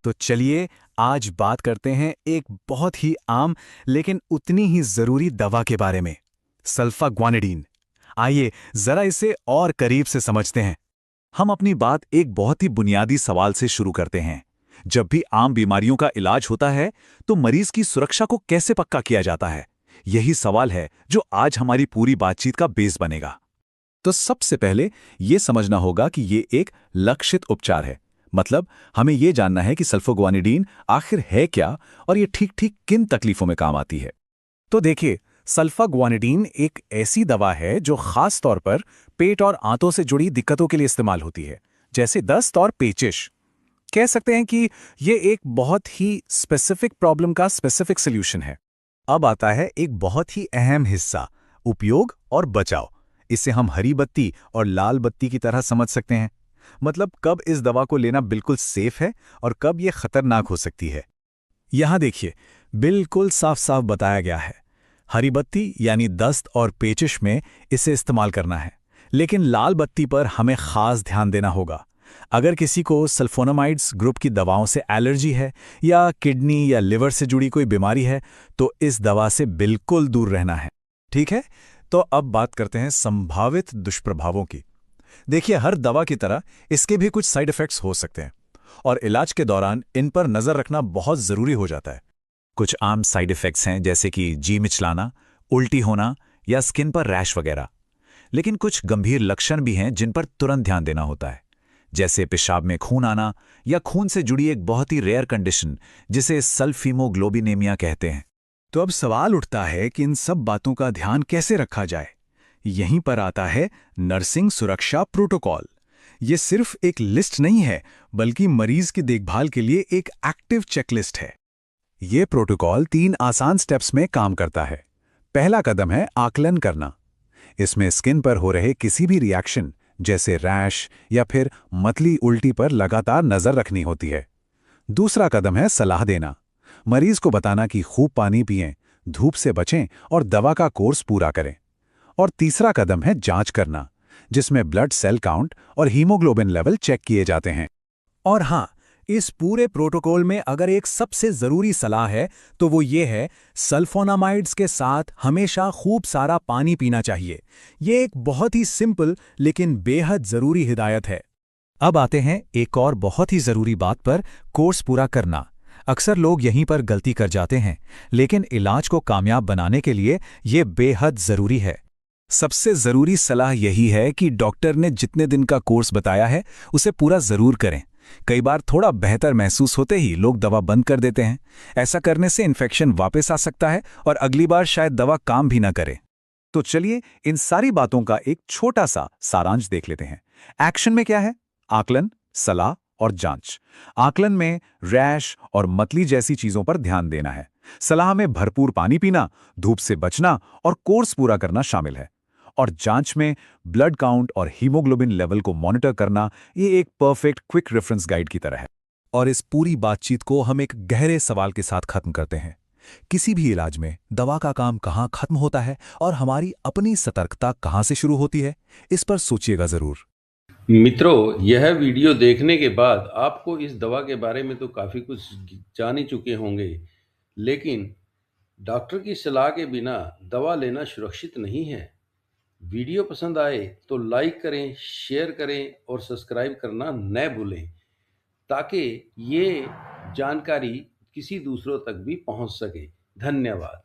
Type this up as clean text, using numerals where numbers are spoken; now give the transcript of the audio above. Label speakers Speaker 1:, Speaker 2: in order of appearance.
Speaker 1: तो चलिए आज बात करते हैं एक बहुत ही आम लेकिन उतनी ही जरूरी दवा के बारे में, सल्फाग्वानिडीन। आइए जरा इसे और करीब से समझते हैं। हम अपनी बात एक बहुत ही बुनियादी सवाल से शुरू करते हैं। जब भी आम बीमारियों का इलाज होता है तो मरीज की सुरक्षा को कैसे पक्का किया जाता है? यही सवाल है जो आज हमारी पूरी बातचीत का बेस बनेगा। तो सबसे पहले यह समझना होगा कि ये एक लक्षित उपचार है। मतलब हमें यह जानना है कि सल्फाग्वानिडीन आखिर है क्या और ये ठीक ठीक किन तकलीफों में काम आती है। तो देखिए, सल्फाग्वानिडीन एक ऐसी दवा है जो खास तौर पर पेट और आंतों से जुड़ी दिक्कतों के लिए इस्तेमाल होती है, जैसे दस्त और पेचिश। कह सकते हैं कि ये एक बहुत ही स्पेसिफिक प्रॉब्लम का स्पेसिफिक सॉल्यूशन है। अब आता है एक बहुत ही अहम हिस्सा, उपयोग और बचाव। इसे हम हरी बत्ती और लाल बत्ती की तरह समझ सकते हैं। मतलब कब इस दवा को लेना बिल्कुल सेफ है और कब यह खतरनाक हो सकती है। यहां देखिए, बिल्कुल साफ साफ बताया गया है। हरी बत्ती यानी दस्त और पेचिश में इसे इस्तेमाल करना है, लेकिन लाल बत्ती पर हमें खास ध्यान देना होगा। अगर किसी को सल्फोनामाइड्स ग्रुप की दवाओं से एलर्जी है या किडनी या लिवर से जुड़ी कोई बीमारी है तो इस दवा से बिल्कुल दूर रहना है। ठीक है, तो अब बात करते हैं संभावित दुष्प्रभावों की। देखिए, हर दवा की तरह इसके भी कुछ साइड इफेक्ट्स हो सकते हैं और इलाज के दौरान इन पर नजर रखना बहुत जरूरी हो जाता है। कुछ आम साइड इफेक्ट्स हैं जैसे कि जी मिचलाना, उल्टी होना या स्किन पर रैश वगैरह। लेकिन कुछ गंभीर लक्षण भी हैं जिन पर तुरंत ध्यान देना होता है, जैसे पेशाब में खून आना या खून से जुड़ी एक बहुत ही रेयर कंडीशन जिसे सल्फीमोग्लोबिनेमिया कहते हैं। तो अब सवाल उठता है कि इन सब बातों का ध्यान कैसे रखा जाए। यहीं पर आता है नर्सिंग सुरक्षा प्रोटोकॉल। ये सिर्फ एक लिस्ट नहीं है, बल्कि मरीज की देखभाल के लिए एक एक्टिव चेकलिस्ट है। ये प्रोटोकॉल 3 आसान स्टेप्स में काम करता है। पहला कदम है आकलन करना। इसमें स्किन पर हो रहे किसी भी रिएक्शन जैसे रैश या फिर मतली उल्टी पर लगातार नजर रखनी होती है। दूसरा कदम है सलाह देना। मरीज को बताना कि खूब पानी पिएं, धूप से बचें और दवा का कोर्स पूरा करें। और तीसरा कदम है जांच करना, जिसमें ब्लड सेल काउंट और हीमोग्लोबिन लेवल चेक किए जाते हैं। और हाँ, इस पूरे प्रोटोकॉल में अगर एक सबसे जरूरी सलाह है तो वो ये है, सल्फोनामाइड्स के साथ हमेशा खूब सारा पानी पीना चाहिए। ये एक बहुत ही सिंपल लेकिन बेहद जरूरी हिदायत है। अब आते हैं एक और बहुत ही जरूरी बात पर, कोर्स पूरा करना। अक्सर लोग यहीं पर गलती कर जाते हैं, लेकिन इलाज को कामयाब बनाने के लिए ये बेहद जरूरी है। सबसे जरूरी सलाह यही है कि डॉक्टर ने जितने दिन का कोर्स बताया है उसे पूरा जरूर करें। कई बार थोड़ा बेहतर महसूस होते ही लोग दवा बंद कर देते हैं। ऐसा करने से इन्फेक्शन वापस आ सकता है और अगली बार शायद दवा काम भी ना करे। तो चलिए इन सारी बातों का एक छोटा सा सारांश देख लेते हैं। एक्शन में क्या है? आकलन, सलाह और जांच। आकलन में रैश और मतली जैसी चीजों पर ध्यान देना है। सलाह में भरपूर पानी पीना, धूप से बचना और कोर्स पूरा करना शामिल है। और जांच में ब्लड काउंट और हीमोग्लोबिन लेवल को मॉनिटर करना, ये एक परफेक्ट क्विक रेफरेंस गाइड की तरह है। और इस पूरी बातचीत को हम एक गहरे सवाल के साथ खत्म करते हैं। किसी भी इलाज में दवा का काम कहाँ खत्म होता है और हमारी अपनी सतर्कता कहाँ से शुरू होती है, इस पर सोचिएगा जरूर।
Speaker 2: मित्रों, यह वीडियो देखने के बाद आपको इस दवा के बारे में तो काफ़ी कुछ जान ही चुके होंगे, लेकिन डॉक्टर की सलाह के बिना दवा लेना सुरक्षित नहीं है। वीडियो पसंद आए तो लाइक करें, शेयर करें और सब्सक्राइब करना न भूलें, ताकि ये जानकारी किसी दूसरों तक भी पहुंच सके। धन्यवाद।